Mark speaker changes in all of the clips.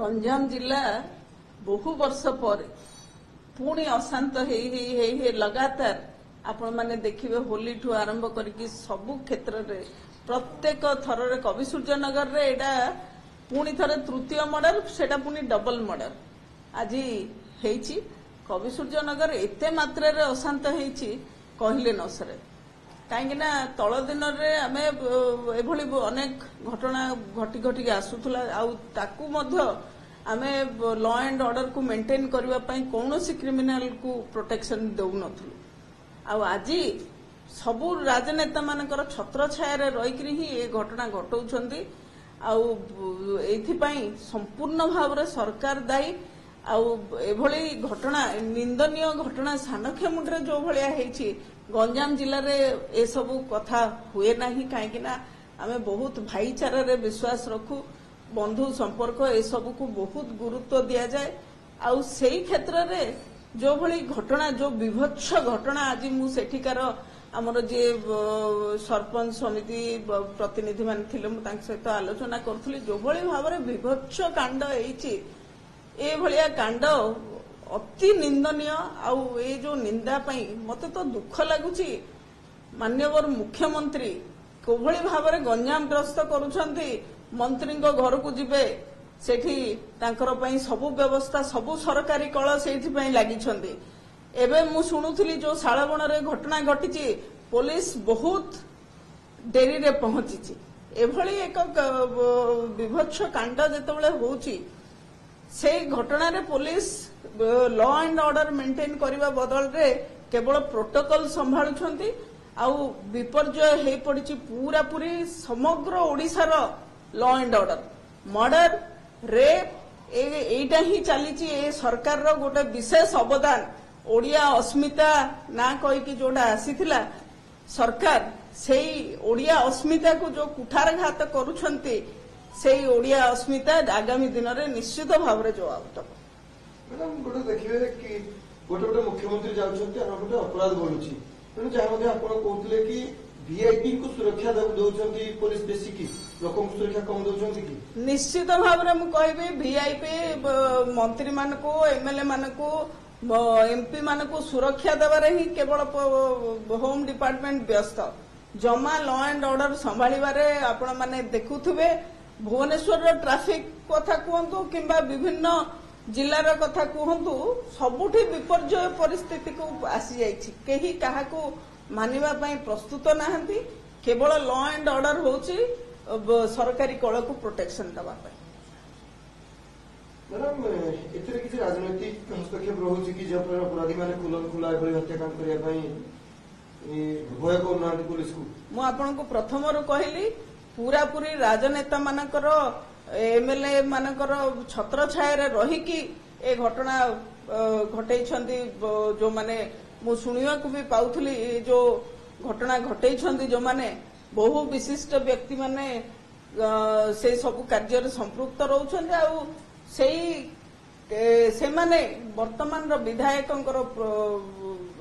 Speaker 1: गंजाम जिला बहु वर्ष पर पुणी अशांत हे लगातार आपण माने देखिबे होली ठू आरंभ करके सबु क्षेत्र रे प्रत्येक थर रे कवि सूर्यनगर रे एडा पुणी थरे तृतीय मर्डर सेटा पुणी डबल मर्डर आज हेची कवि सूर्यनगर एते मात्रा रे अशांत हेची कहले न सरे कहीं तल दिन में आम एभली अनेक घटना घटी घटी आसूला आम लॉ एंड ऑर्डर को मेंटेन करने कौन क्रिमिनाल को प्रोटेक्शन देउन आज सबू राजनेता मानकर छत्र छाया रहीकि ही ये घटना घटाऊँच संपूर्ण भाव में सरकार दायी एभली घटना निंदनीय घटना सानखेमुंडे जो भाया गंजाम जिले में ए सबू कथा हुए ना कहीं आम बहुत भाईचारा रे विश्वास रखु बंधु संपर्क ए सबू को बहुत गुरुत्व दि जाए आउ से क्षेत्र में जो भली घटना जो विभत्स घटना आज मुठिकार आमर जी सरपंच समिति प्रतिनिधि मान सहित आलोचना करुली जो भली भाव में विभत्स कांड ए भलिया कांड अति निंदनीय आउ ए जो निंदा पई मते तो दुख लगुची माननीय मुख्यमंत्री कोभली भाव में गंजाम ग्रस्त करुछंती मंत्री घर को जिबे सेठी तांकर पई सबु व्यवस्था सबु सरकारी कल सेठी पई लागिछंती एबे मु शुणुथुली जो शालबण रे घटना घटिची पुलिस बहुत डेरी रे पहुंची एभली एक विभत्स कांड जेतेबेले होउची से घटना रे police law and order maintain करने बदल रे केवल प्रोटोकॉल संभाळुछंती आउ विपर्जय हे पड़ी पूरा पूरी समग्र ओडिशार law and order murder rape एटा ही चली ए सरकार रो गोटे विशेष अवदान ओडिया अस्मिता ना कही कि जोड़ा आसीथिला सरकार सेई ओडिया अस्मिता को जो कुठारघात करुछंती से ओडिया अस्मिता आगामी दिन में निश्चित भाव में जवाब दब
Speaker 2: मैडम गोटे देखिए कि गोटे गोटे मुख्यमंत्री जाउछंती आ गोटे अपराध बढ़ुची तेणु जहाँ कहते कि वीआईपी को सुरक्षा दौरान पुलिस बेसी की लोकों को सुरक्षा कम दौरान कि
Speaker 1: निश्चित भाव में मुझे कहबी वीआईपी मंत्री मान को एमएलए मान को एमपी मान को सुरक्षा देवारे ही केवल होम डिपार्टमेंट व्यस्त जमा लॉ एंड ऑर्डर संभाळिबारे आपण माने देखुथुबे भुवनेश्वर ट्राफिक कथा कहतु कि विभिन्न जिलार कथा कहतु सबुठी विपर्जय परिस्थिति को आसी जाइछि केही काहाकू मानिबा पई प्रस्तुत नाहंती केवल लॉ एंड ऑर्डर होची सरकारी कल को प्रोटेक्शन दबा पई
Speaker 2: मैडम एतरे किसी राजनीतिक हस्तक्षेप रहुछि कि जब अपराधी माने खुलन खुला एभली हत्याकांड करिया पई भय करना पुलिस को
Speaker 1: मु आपन को प्रथम रो कहली पूरा पूरी राजनेता मानकर एमएलए मानकर छत्र छाया रही कि ए घटना घटैछंती जो माने मु सुनिया को भी पाउथली जो घटना घटैछंती जो माने बहु विशिष्ट व्यक्ति माने से सब कार्य संपृक्त रहउछंती आ से माने वर्तमान विधायकंकर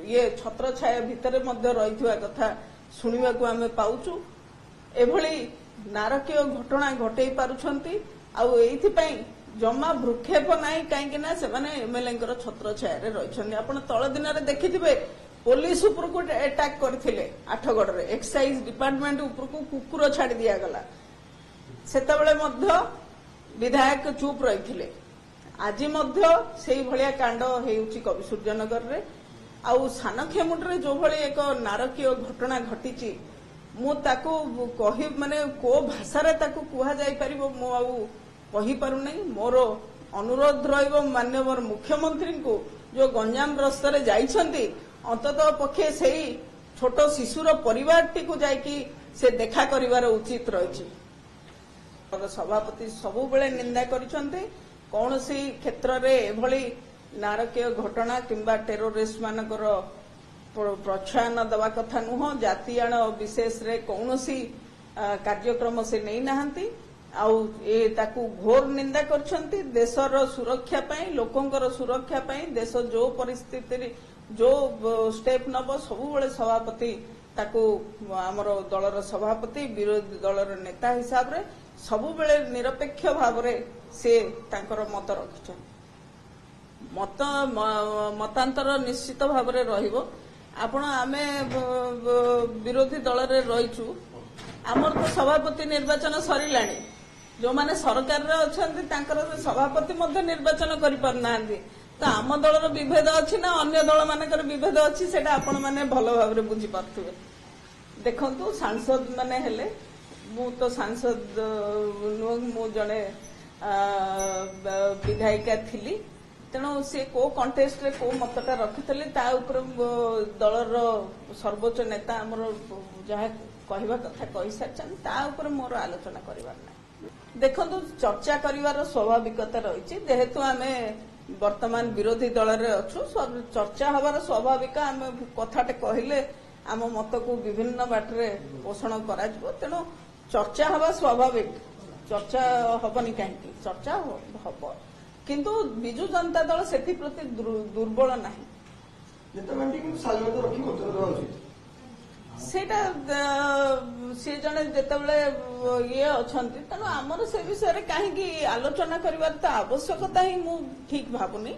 Speaker 1: ये छत्र छाया भितर मध्य रही कथा शुणा को आम पाउचु एभली नारकीय घटना घटई पारुछंती आउ एइथिपई जमा भ्रुक्षेप नाही काहेकि ना सेमाने एमएलए छत्र छाया रही आपण तल दिन में देखिथिबे पुलिस उपर को अटैक करथिले आठगढ़ रे एक्साइज डिपार्टमेंट उपर को कुकुर छाड़ी दिया गला सेतबेले मध्य विधायक चुप रहिथिले आज मध्य सेही भलिया कांड हेउची कवि सूर्यनगर रे आउ सानखेमुंडे जो भली एक नारकीय घटना घटी मु ताकू कही माने को भाषा रे ताकू कुहा जाई परिबो मु आउ कहि पारु नै मोर अनुरोध रहिबो माननीय मुख्यमंत्री को जो गंजाम ग्रस्त रे जाइछंती अंततः पक्षे सेही छोट शिशुर परिवार टी को जाई से देखा करिवार उचित रहिछि सभापति सबु बेले निंदा करिछंती कौनसी क्षेत्र रे एभली नारकीय घटना किंबा टेरोरिस्ट मानकर प्रोत्साहन दवा कथा नुह जातियाण विशेष रे कौनसी कार्यक्रम से नहीं नाहंती आउ ए ताकू घोर निंदा करछंती देशर सुरक्षा पई लोकंकर सुरक्षा पई देश जो परिस्थिति जो स्टेप नब सबु बेले सभापति ताकू आमर दलर सभापति विरोधी दलर नेता हिसाब रे ସବୁବେଳେ ନିରପେକ୍ଷ ଭାବରେ ସେ ତାଙ୍କର ମତ ରଖିଛନ୍ତି। ମତାନ୍ତର ନିଶ୍ଚିତ ଭାବରେ ରହିବ। ଆପଣ ଆମେ ବିରୋଧୀ ଦଳରେ ରହିଛୁ, ଆମର ତ ସଭାପତି ନିର୍ବାଚନ ସରିଲାଣି, ଯୋଉମାନେ ସରକାରରେ ଅଛନ୍ତି ତାଙ୍କର ସଭାପତି ମଧ୍ୟ ନିର୍ବାଚନ କରିପାରୁନାହାନ୍ତି। ତ ଆମ ଦଳର ବିଭେଦ ଅଛି ନା ଅନ୍ୟ ଦଳ ମାନଙ୍କର ବିଭେଦ ଅଛି, ସେଇଟା ଆପଣ ମାନେ ଭଲ ଭାବରେ ବୁଝିପାରୁଥିବେ। ଦେଖନ୍ତୁ, ସାଂସଦ ମାନେ ହେଲେ, ମୁଁ ତ ସାଂସଦ ନୁହଁ, ମୁଁ ଜଣେ ବିଧାୟିକା ଥିଲି। ତେଣୁ ସେ କୋଉ କଣ୍ଟେଷ୍ଟରେ କୋଉ ମତଟା ରଖିଥିଲେ ତା ଉପରେ ଦଳର ସର୍ବୋଚ୍ଚ ନେତା ଆମର ଯାହା କହିବା କଥା କହିସାରିଛନ୍ତି, ତା ଉପରେ ମୋର ଆଲୋଚନା କରିବାର ନାହିଁ। ଦେଖନ୍ତୁ, ଚର୍ଚ୍ଚା କରିବାର ସ୍ୱାଭାବିକତା ରହିଛି। ଯେହେତୁ ଆମେ ବର୍ତ୍ତମାନ ବିରୋଧୀ ଦଳରେ ଅଛୁ, ଚର୍ଚ୍ଚା ହେବାର ସ୍ୱାଭାବିକ। ଆମେ କଥାଟେ କହିଲେ ଆମ ମତକୁ ବିଭିନ୍ନ ବାଟରେ ପୋଷଣ କରାଯିବ। ତେଣୁ ଚର୍ଚ୍ଚା ହେବା ସ୍ୱାଭାବିକ। ଚର୍ଚ୍ଚା ହବନି କାହିଁକି? ଚର୍ଚ୍ଚା ହବ, କିନ୍ତୁ ବିଜୁ ଜନତା ଦଳ ସେଥିପ୍ରତି ଦୁର୍ବଳ ନାହିଁ।
Speaker 2: ନେତାମାନେ କିନ୍ତୁ ଶାଳୀନତା ରଖି ମତ ଦେବା ଉଚିତ।
Speaker 1: ସେଇଟା ସେ ଜଣେ ଯେତେବେଳେ ଇଏ ଅଛନ୍ତି, ତେଣୁ ଆମର ସେ ବିଷୟରେ କାହିଁକି ଆଲୋଚନା କରିବାର ତ ଆବଶ୍ୟକତା ହିଁ ମୁଁ ଠିକ ଭାବୁନି।